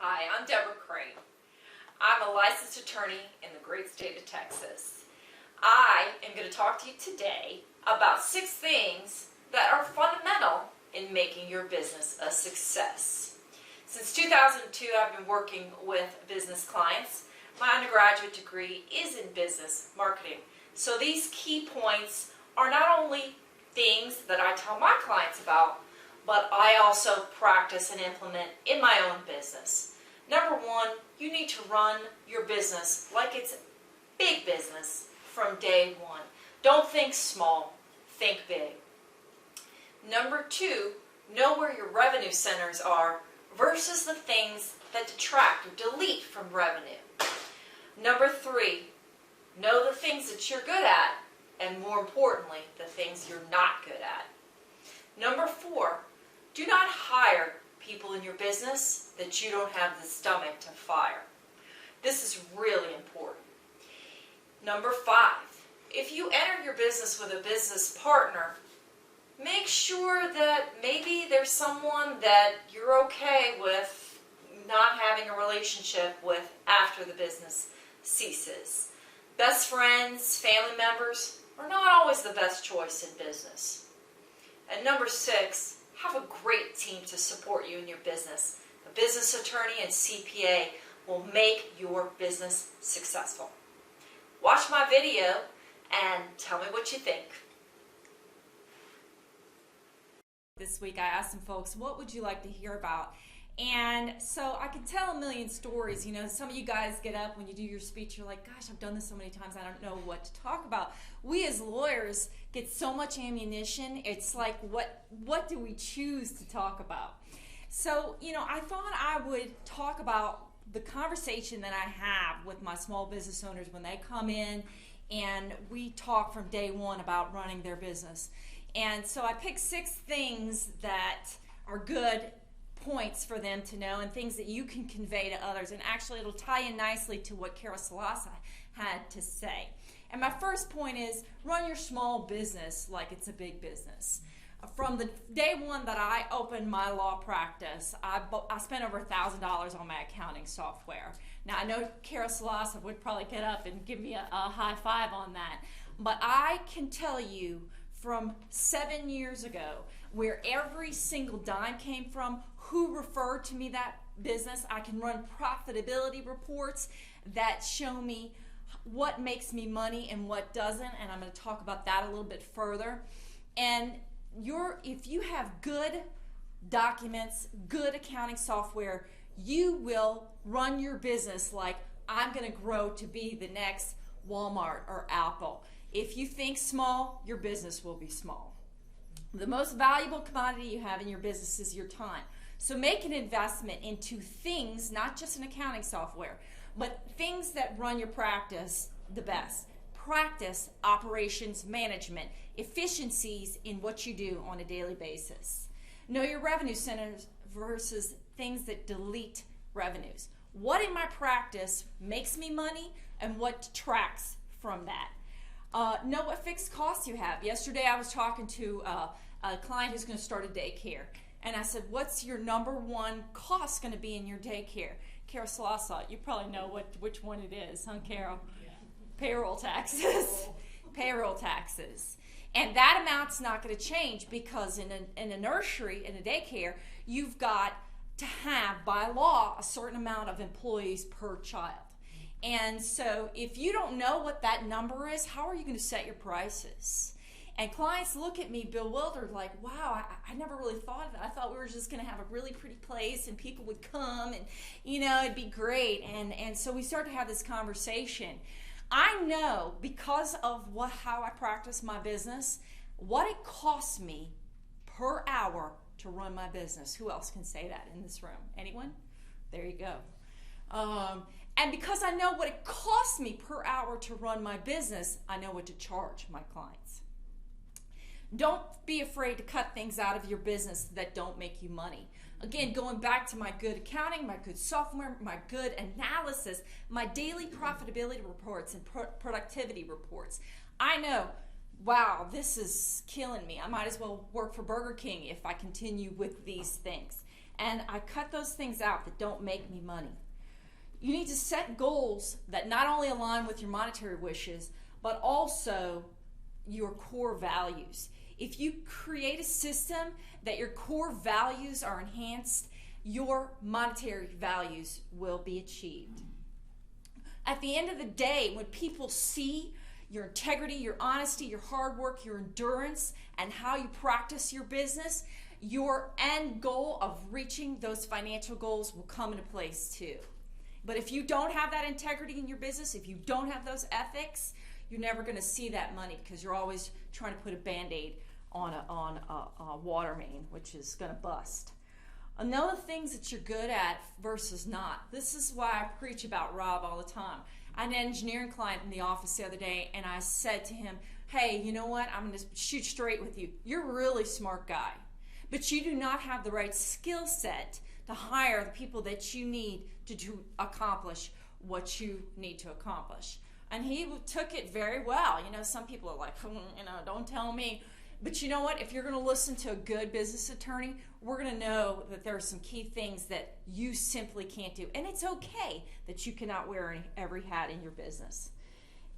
Hi, I'm Deborah Crain. I'm a licensed attorney in the great state of Texas. I am going to talk to you today about 6 things that are fundamental in making your business a success. Since 2002, I've been working with business clients. My undergraduate degree is in business marketing. So these key points are not only things that I tell my clients about, but I also practice and implement in my own business. Number 1, you need to run your business like it's big business from day one. Don't think small, think big. Number 2, know where your revenue centers are versus the things that detract or delete from revenue. Number 3, know the things that you're good at, and more importantly, the things you're not good at. Number 4, do not hire people in your business that you don't have the stomach to fire. This is really important. Number 5, if you enter your business with a business partner, make sure that maybe there's someone that you're okay with not having a relationship with after the business ceases. Best friends, family members are not always the best choice in business. And number 6, have a great team to support you in your business. A business attorney and CPA will make your business successful. Watch my video and tell me what you think. This week I asked some folks, what would you like to hear about? And so I could tell a million stories. You know, some of you guys get up when you do your speech, you're like, gosh, I've done this so many times, I don't know what to talk about. We as lawyers get so much ammunition, it's like, what do we choose to talk about? So, you know, I thought I would talk about the conversation that I have with my small business owners when they come in and we talk from day one about running their business. And so I picked 6 things that are good points for them to know and things that you can convey to others. And actually it'll tie in nicely to what Carol Salasa had to say. And my first point is run your small business like it's a big business. From the day one that I opened my law practice, I spent over $1,000 on my accounting software. Now I know Carol Salasa would probably get up and give me a high five on that. But I can tell you from 7 years ago where every single dime came from, who referred to me that business. I can run profitability reports that show me what makes me money and what doesn't, and I'm going to talk about that a little bit further. And if you have good documents, good accounting software, you will run your business like I'm going to grow to be the next Walmart or Apple. If you think small, your business will be small. The most valuable commodity you have in your business is your time. So make an investment into things, not just an accounting software, but things that run your practice the best. Practice operations management, efficiencies in what you do on a daily basis. Know your revenue centers versus things that delete revenues. What in my practice makes me money and what detracts from that? Know what fixed costs you have. Yesterday I was talking to a client who's going to start a daycare. And I said, what's your number 1 cost going to be in your daycare? Carol Salasa, you probably know which one it is, huh, Carol? Yeah. Payroll taxes. Payroll taxes. And that amount's not going to change because in a nursery, in a daycare, you've got to have, by law, a certain amount of employees per child. And so if you don't know what that number is, how are you going to set your prices? And clients look at me bewildered like, wow, I never really thought of it. I thought we were just going to have a really pretty place and people would come and, you know, it'd be great. And so we started to have this conversation. I know because of how I practice my business, what it costs me per hour to run my business. Who else can say that in this room? Anyone? There you go. And because I know what it costs me per hour to run my business, I know what to charge my clients. Don't be afraid to cut things out of your business that don't make you money. Again, going back to my good accounting, my good software, my good analysis, my daily profitability reports and productivity reports. I know, wow, this is killing me. I might as well work for Burger King if I continue with these things. and I cut those things out that don't make me money. You need to set goals that not only align with your monetary wishes, but also your core values. If you create a system that your core values are enhanced, your monetary values will be achieved. At the end of the day, when people see your integrity, your honesty, your hard work, your endurance, and how you practice your business, your end goal of reaching those financial goals will come into place too. But if you don't have that integrity in your business, if you don't have those ethics, you're never going to see that money, because you're always trying to put a Band-Aid on a water main, which is going to bust. Another things that you're good at versus not. This is why I preach about Rob all the time. I had an engineering client in the office the other day, and I said to him, hey, you know what? I'm going to shoot straight with you. You're a really smart guy, but you do not have the right skill set to hire the people that you need to accomplish what you need to accomplish. And he took it very well. You know, some people are like, don't tell me. But you know what? If you're going to listen to a good business attorney, we're going to know that there are some key things that you simply can't do. And it's okay that you cannot wear every hat in your business.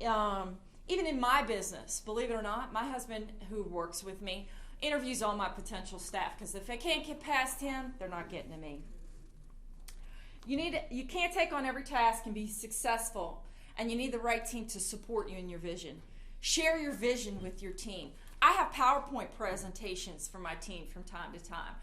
Even in my business, believe it or not, my husband, who works with me, interviews all my potential staff, because if they can't get past him, they're not getting to me. You can't take on every task and be successful, and you need the right team to support you in your vision. Share your vision with your team. I have PowerPoint presentations for my team from time to time.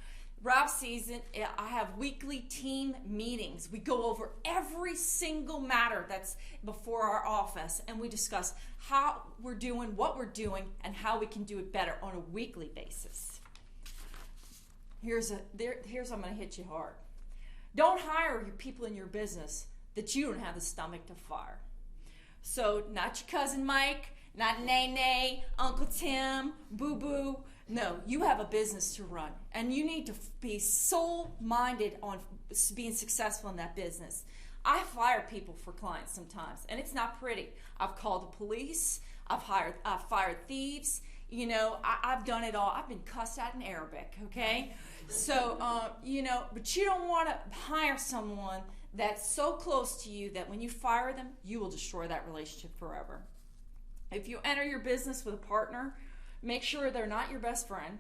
Rob sees it. I have weekly team meetings. We go over every single matter that's before our office, and we discuss how we're doing, what we're doing, and how we can do it better on a weekly basis. Here's I'm going to hit you hard. Don't hire your people in your business that you don't have the stomach to fire. So not your cousin Mike, not Nay, Uncle Tim, Boo Boo. No, you have a business to run, and you need to be soul-minded on being successful in that business. I fire people for clients sometimes, and it's not pretty. I've called the police. I've fired thieves. You know, I've done it all. I've been cussed at in Arabic, okay? So, but you don't want to hire someone that's so close to you that when you fire them, you will destroy that relationship forever. If you enter your business with a partner, make sure they're not your best friend,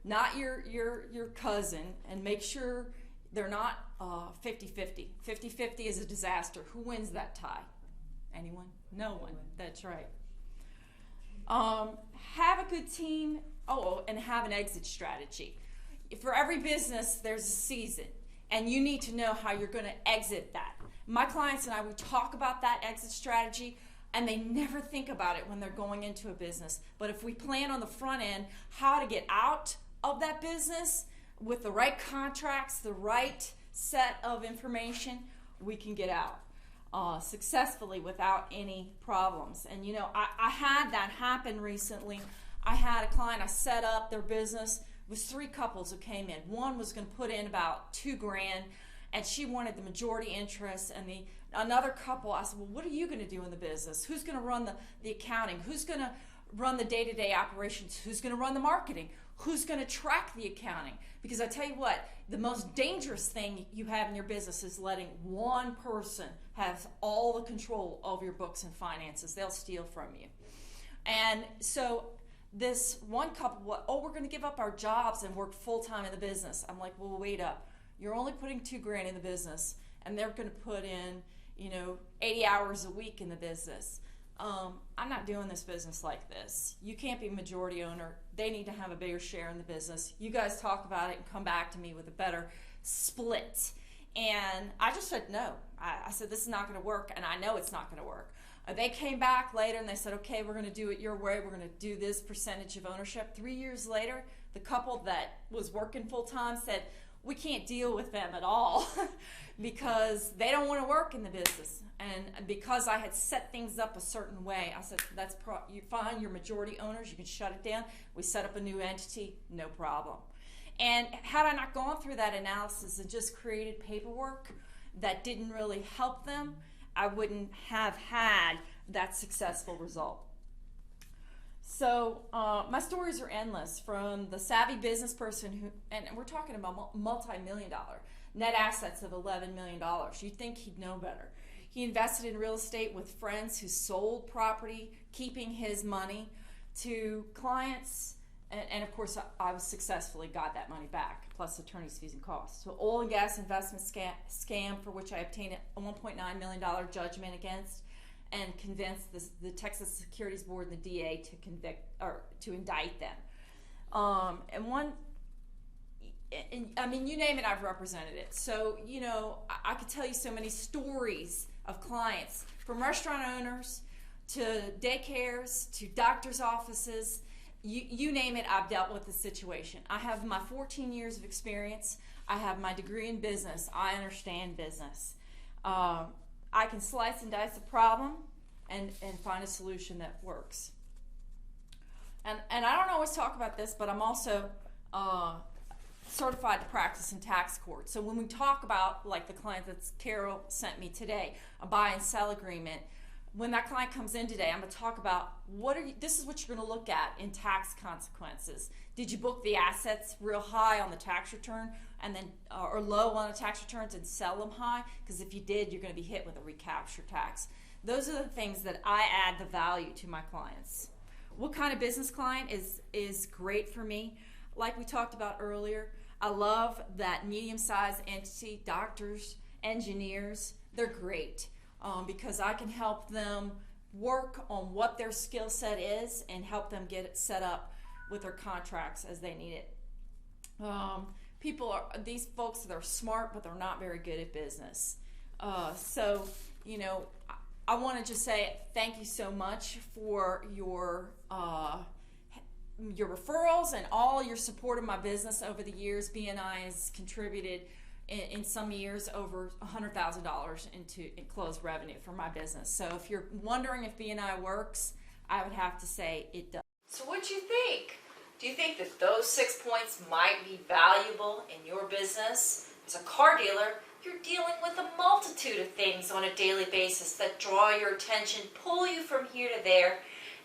not your cousin, and make sure they're not 50-50. 50-50 is a disaster. Who wins that tie? Anyone? No one. That's right. Have a good team. And have an exit strategy. For every business, there's a season, and you need to know how you're going to exit that. My clients and I, we talk about that exit strategy, and they never think about it when they're going into a business. But if we plan on the front end how to get out of that business with the right contracts, the right set of information, we can get out successfully without any problems. And you know, I had that happen recently. I had a client, I set up their business. It was 3 couples who came in. One was going to put in about $2,000, and she wanted the majority interest, and another couple, I said, well, what are you going to do in the business? Who's going to run the accounting? Who's going to run the day-to-day operations? Who's going to run the marketing? Who's going to track the accounting? Because I tell you what, the most dangerous thing you have in your business is letting one person have all the control over your books and finances. They'll steal from you. And so this one couple, we're going to give up our jobs and work full-time in the business. I'm like, well, wait up. You're only putting $2,000 in the business, and they're going to put in, 80 hours a week in the business. I'm not doing this business like this. You can't be majority owner. They need to have a bigger share in the business. You guys talk about it and come back to me with a better split. And I just said no. I said, this is not going to work, and I know it's not going to work. They came back later and they said, okay, we're going to do it your way. We're going to do this percentage of ownership. 3 years later, the couple that was working full-time said, we can't deal with them at all because they don't want to work in the business. And because I had set things up a certain way, I said, you find your majority owners, you can shut it down. We set up a new entity, no problem. And had I not gone through that analysis and just created paperwork that didn't really help them, I wouldn't have had that successful result. So my stories are endless, from the savvy business person who, and we're talking about multi-million-dollar net assets of $11 million. You'd think he'd know better. He invested in real estate with friends who sold property, keeping his money, to clients, and of course I successfully got that money back, plus attorney's fees and costs. So oil and gas investment scam for which I obtained a $1.9 million judgment against, and convinced the Texas Securities Board and the DA to indict them. I mean, you name it, I've represented it. So, you know, I could tell you so many stories of clients, from restaurant owners to daycares to doctor's offices. You name it, I've dealt with the situation. I have my 14 years of experience. I have my degree in business. I understand business. I can slice and dice a problem and find a solution that works. And I don't always talk about this, but I'm also certified to practice in tax court. So when we talk about, like the client that Carol sent me today, a buy and sell agreement, when that client comes in today, I'm going to talk about this is what you're going to look at in tax consequences. Did you book the assets real high on the tax return and then or low on the tax returns and sell them high? Because if you did, you're going to be hit with a recapture tax. Those are the things that I add the value to my clients. What kind of business client is great for me? Like we talked about earlier, I love that medium-sized entity, doctors, engineers, they're great. Because I can help them work on what their skill set is and help them get it set up with their contracts as they need it. These folks, they're smart, but they're not very good at business. So, you know, I want to just say thank you so much for your referrals and all your support of my business over the years. BNI has contributed in some years over $100,000 into closed revenue for my business. So if you're wondering if BNI works, I would have to say it does. So what'd you think? Do you think that those 6 points might be valuable in your business? As a car dealer, you're dealing with a multitude of things on a daily basis that draw your attention, pull you from here to there.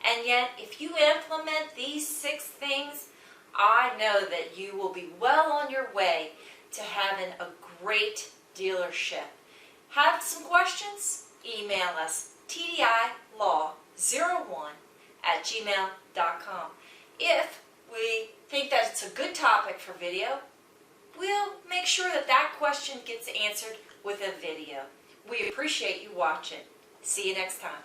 And yet, if you implement these 6 things, I know that you will be well on your way to having a great dealership. Have some questions? Email us tdilaw01@gmail.com. If we think that it's a good topic for video, we'll make sure that question gets answered with a video. We appreciate you watching. See you next time.